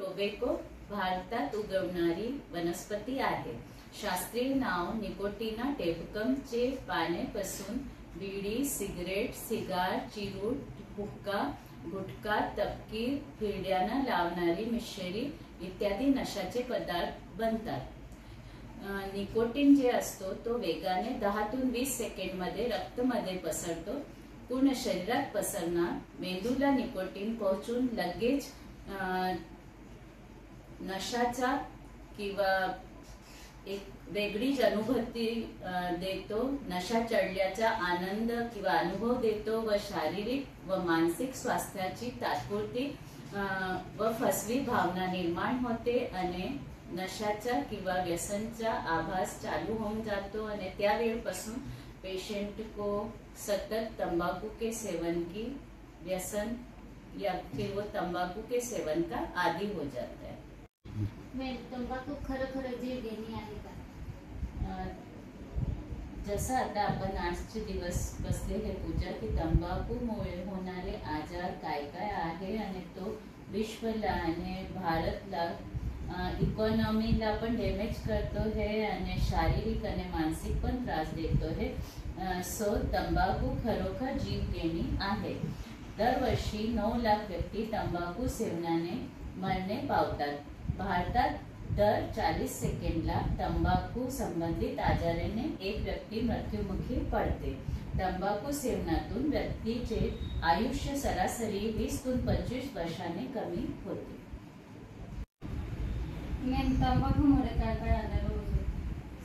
Tobacco भारतात उगवणारी वनस्पती आहे। शास्त्रीय नाव निकोटिना टेबकम चे पाण्यापासून बीडी, सिगरेट, सिगार, चिरूट, हुक्का, गुटखा, तपकीर, हिरड्यानं लावणारी मिश्री इत्यादी नशाचे पदार्थ बनतात। निकोटीन जे असतो तो वेगाने 10 ते 20 सेकंड मध्ये रक्तामध्ये पसरतो। पूर्ण शरीरात पसरणार, मेंदूला निकोटीन पोहोचून लगेच नशाचा किंवा एक वेगळीच अनुभूती देतो। नशा चढल्याचा आनंद किंवा अनुभव देतो व शारीरिक व मानसिक स्वास्थ्याची तात्पुरती व फसवी भावना निर्माण होते आणि नशाचा किंवा व्यसनचा आभास चालू होऊन जातो आणि त्या वेळपासून पेशेंट को सतत तंबाकू के सेवन की व्यसन या फिर वो तंबाकू के सेवन का आदी हो जाता है। तंबाखू खरं जीव घेणे आहे का? जसं आता आपण आजचे दिवस बसलेले पूजा की तंबाखूमुळे होणारे आजार काय काय आहे आणि तो विश्वला आणि भारतला इकॉनॉमीला पण डॅमेज करतो है आणि शारीरिक आणि मानसिक पण त्रास देतो है। सो तंबाखू खरोखर जीव घेणी आहे। दरवर्षी 9 लाख व्यक्ती तंबाखू सेवनाने मरणे पावतात। भारतात दर 40 सेकंडला तंबाखू संबंधित आजाराने एक व्यक्ती मृत्युमुखी पडते। तंबाखू सेवनातून व्यक्तीचे आयुष्य सरासरी 20 ते 25 वर्षांनी कमी होते। तंबाखूमुळे काय काय आजार होतो?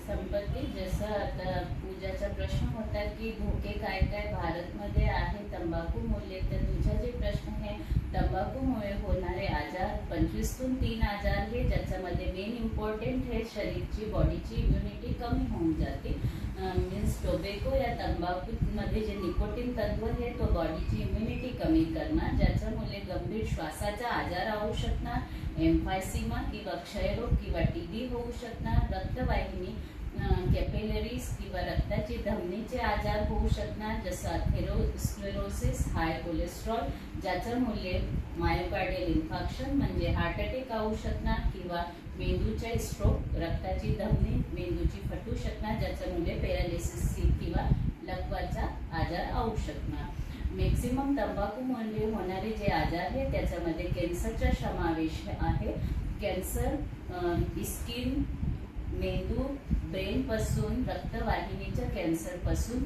संपत्ती जसं आता पूजाचा प्रश्न होता की धोके काय काय भारतमध्ये आहे तंबाखूमुळे, तर तुझा जे प्रश्न आहे तंबाखूमुळे होणारे आजार 25 ते 3 आजार हे, ज्याच्यामध्ये मेन इम्पॉर्टंट है शरीरची बॉडीची इम्युनिटी कमी होऊन जाते। मीन्स टोबॅको या तंबाखू मध्ये जे निकोटीन तत्व आहे तो बॉडीची इम्युनिटी कमी करणार, ज्याच्यामुळे गंभीर श्वासाचा आजार होऊ शकणार, एम्फायसिमा किंवा क्षयरोग किंवा टीबी होऊ शकणार, रक्तवाहिनी कॅपिलरीज किंवा रक्ताची धमनीचे आजार होऊ शकणार, जसं अथेरोस्क्लेरोसिस, हाय कोलेस्ट्रॉल, ज्याच्यामुळे मायोकार्डियल इन्फार्क्शन म्हणजे हार्ट अटॅक होऊ शकणार किंवा मेंदूचा स्ट्रोक, रक्ताची धमनी मेंदूची फटू शकणार, ज्याच्यामुळे पॅरालिसिस किंवा लकवाचा आजार होऊ शकणार। मॅक्सिमम तंबाखूमुळे होणारे जे आजार आहे त्याच्यामध्ये कॅन्सरचा समावेश आहे। कॅन्सर स्किन, मेंदू, ब्रेन पासून, रक्तवाहिनीच्या कॅन्सर पासून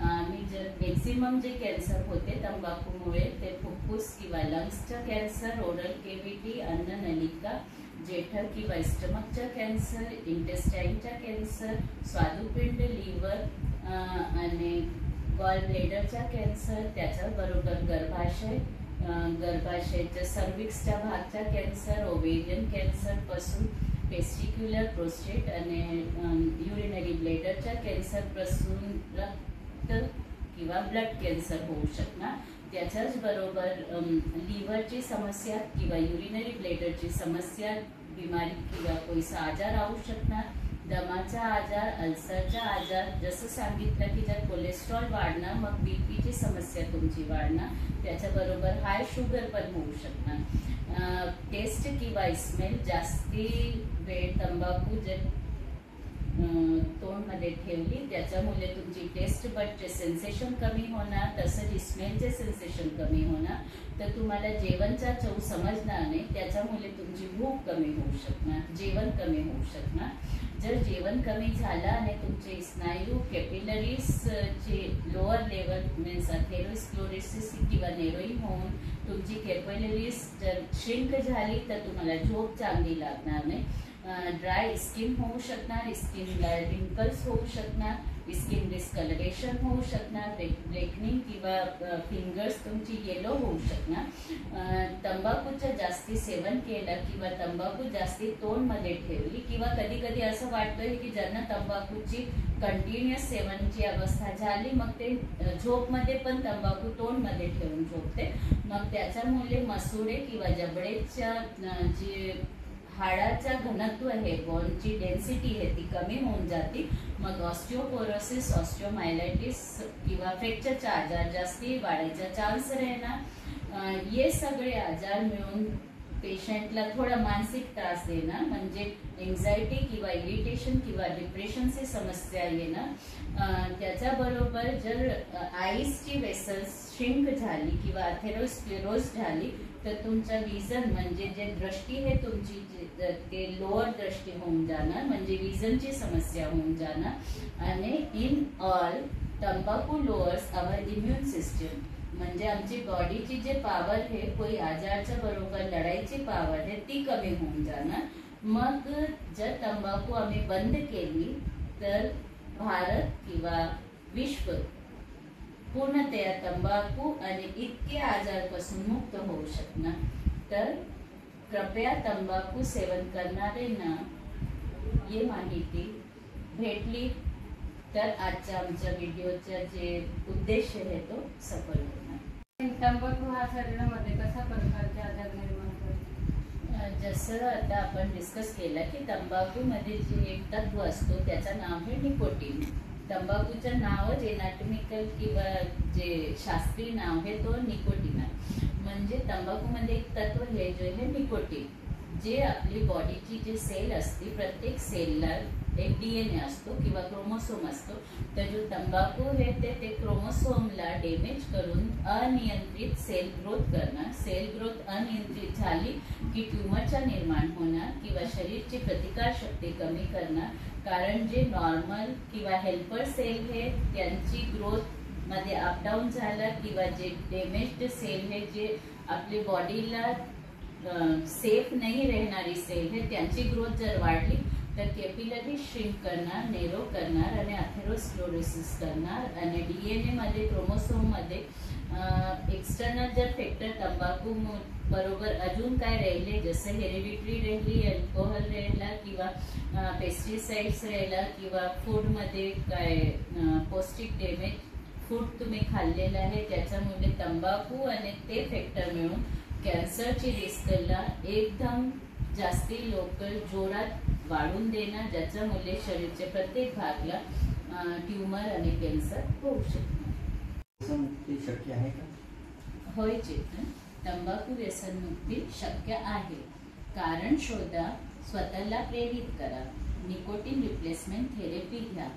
आणि जर मॅक्सिमम जे कॅन्सर होते तंबाखूमुळे ते फुफ्फुस किंवा लंग्सचा कॅन्सर, ओरल केव्हिटी, अन्ननलिका, जेठर किंवा स्टमकचा कॅन्सर, इंटेस्टाईनचा कॅन्सर, स्वादुपिंड, लिव्हर आणि गॉल ब्लेडरचा कॅन्सर, त्याच्याबरोबर गर्भाशयाच्या सर्विक्सच्या भागचा कॅन्सर, ओव्हेरियन कॅन्सर पासून टेस्टिक्युलर, प्रोस्टेट आणि युरिनरी ब्लेडरच्या कॅन्सर पासून रक्त किंवा ब्लड कॅन्सर होऊ शकणार। त्याच्याच बरोबर लिव्हरची समस्या किंवा युरिनरी ब्लेडरची समस्या, बिमारी किंवा कोणता आजार होऊ शकणार, दमाचा आजार, अल्सरचा आजार, जसं सांगितलं की जर कोलेस्ट्रॉल वाढणार मग बीपीची समस्या तुमची वाढणार, त्याच्याबरोबर हाय शुगर पण होऊ शकणार। टेस्ट किंवा स्मेल, जास्ती वेळ तंबाखू जर तोंडमध्ये ठेवली त्याच्यामुळे तुमची टेस्ट बडचे सेन्सेशन कमी होणार, तसंच स्मेलचे सेन्सेशन कमी होणार, तर तुम्हाला जेवणचा चव समजणार नाही, त्याच्यामुळे तुमची भूक कमी होऊ शकणार, जेवण कमी होऊ शकणार। जर जेवण कमी झालं आणि तुमचे स्नायू कॅपिलरीज चे लोअर लेवल मीन्स अथेरोस्क्लेरोसिस किंवा नेरोईंग होऊन तुमची कॅपिलरीज जर श्रिंक झाली तर तुम्हाला झोप चांगली लागणार नाही। ड्राय स्किन होऊ शकणार, स्किनला रिंकल्स होऊ शकणार, स्किन डिस्कलरेशन होऊ शकणार, ब्रेकनिंग किंवा फिंगर्स तुमची येलो होऊ शकणार। तंबाखूचं जास्ती सेवन केलं किंवा तंबाखू जास्ती तोंडमध्ये ठेवली किंवा कधी कधी असं वाटतंय की ज्यांना तंबाखूची कंटिन्युअस सेवनची अवस्था झाली मग ते झोपमध्ये पण तंबाखू तोंडमध्ये ठेवून झोपते, मग त्याच्यामुळे मसुडे किंवा जबडेच्या जे हाडाचा घनत्व आहे, बोनची डेन्सिटी आहे ती कमी होऊन जाते, मग ऑस्टिओपोरोसिस, ऑस्टिओमायलायटिस किंवा फ्रॅक्चरचा आजार जास्ती वाढायचा चान्स राहणार। हे सगळे आजार मिळून पेशंटला थोडा मानसिक त्रास देणं म्हणजे एन्झायटी किंवा इरिटेशन किंवा डिप्रेशनची समस्या येणं, त्याच्याबरोबर जर आईसची वेसल्स श्रिंक झाली किंवा अथेरोस्क्लेरोज झाली तर तुमचा विजन म्हणजे जे दृष्टी आहे तुमची ते लोअर दृष्टी होऊन जाणं म्हणजे विजनची समस्या होऊन जाणं. आणि इन ऑल तंबाखू लोअर्स आवर इम्युन सिस्टम म्हणजे आमची बॉडीची जे पॉवर आहे कोई आजारच्या बरोबर लढाईची पॉवर आहे ती कमी होऊन जाणं. मग जर तंबाखू आम्ही बंद केली तर भारत किंवा विश्व पूर्णतया तंबाखू आणि इतके आजारपासून मुक्त होऊ शकणार. तर कृपया तंबाखू सेवन करणाऱ्यांना ही माहिती भेटली तर आजच्या आमच्या व्हिडिओचा जे उद्देश आहे तो सफल होणार. तंबाखू हा शरीरामध्ये कशा प्रकारचे आजार निर्माण करतो? जसं आता आपण डिस्कस केलं की तंबाखूमध्ये जे एक तत्व असतो त्याचं नाव आहे निकोटीन. तंबाखूचं नावच एनाटॉमिकल किंवा जे शास्त्रीय नाव आहे तो निकोटीन आहे. म्हणजे तंबाखूमध्ये एक तत्व हे जे आहे निकोटीन जे आपली बॉडीची जी सेल असते प्रत्येक सेलला एक DNA असतो किंवा क्रोमोसोम असतो. तर जो तंबाखू आहे ते क्रोमोसोमला डॅमेज करून अनियंत्रित सेल ग्रोथ करणार. सेल ग्रोथ अनियंत्रित झाली की ट्यूमरचा निर्माण होणार किंवा शरीरची प्रतिकार शक्ती कमी करणार. कारण जे नॉर्मल किंवा हेल्पर सेल आहे त्यांची ग्रोथ मध्ये अपडाऊन झाला किंवा जे डॅमेज्ड सेल आहे जे आपली बॉडीला सेफ नाही राहणारी सेल आहे त्यांची ग्रोथ जर वाढली तर कॅपिलरी श्रिंक करणार, नेरो करणार आणि अथेरोस्क्लेरोसिस करणार. आणि DNA मध्ये क्रोमोसोम मध्ये एक्सटर्नल जर फॅक्टर तंबाखू बरोबर अजून काय राहिले जसं हेरिडिटरी राहिली, अल्कोहोल राहिला किंवा पेस्टिसाइड्स राहिला किंवा फूडमध्ये काय पौष्टिक डॅमेज फूड तुम्ही खाल्लेलं आहे त्याच्यामुळे तंबाखू आणि ते फॅक्टर मिळून कॅन्सरची रिस्कला एकदम जास्ती लोकल जोरात वाढून देणं ज्याच्यामुळे शरीरच्या प्रत्येक भागला ट्यूमर आणि कॅन्सर होऊ शकतो. शक्य आहे का? होय चेतन, तंबाखू व्यसनमुक्ती शक्य आहे. कारण शोधा, स्वतःला प्रेरित करा, निकोटीन रिप्लेसमेंट थेरपी घ्या,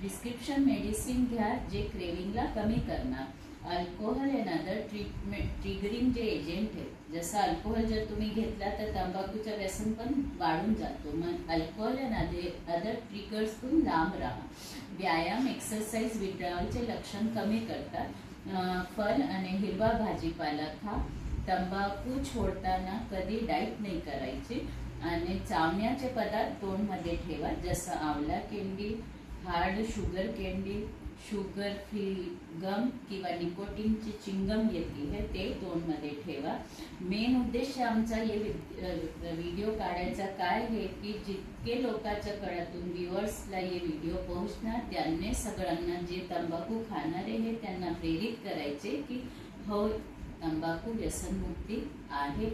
प्रिस्क्रिप्शन मेडिसिन घ्या जे क्रेविंगला कमी करणार. अल्कोहोल अँड अदर ट्रिगरिंग जे एजंट आहे जसं अल्कोहोल जर तुम्ही घेतला तर तंबाखूचं व्यसन पण वाढून जातो. मग अल्कोहोल अँड अदर ट्रिगर्सतून लांब राहा. व्यायाम एक्सरसाइज विड्रॉवलचे लक्षण कमी करतात. फळ आणि हिरवा भाजीपाला खा. तंबाखू छोडताना कधी डाएट नाही करायची. आणि चावण्याचे पदार्थ तोंडमध्ये ठेवा जसं आवळा candy, hard sugar candy, sugar free gum किंवा निकोटीनची चिंगम येते है ते तोंडमध्ये ठेवा. मेन उद्देश आमचा हे व्हिडिओ काढायचा काय आहे की जितके लोकांच्या कळातून व्ह्युअर्सला हे व्हिडिओ पोहोचणार त्यांनी सगळ्यांना जे तंबाखू खाणारे हे त्यांना प्रेरित करायचे की हो तंबाखू व्यसन मुक्ति आहे.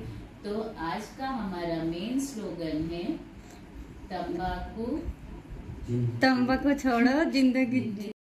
तो आज का हमारा मेन स्लोगन है तंबाकू छोड़ो जिंदगी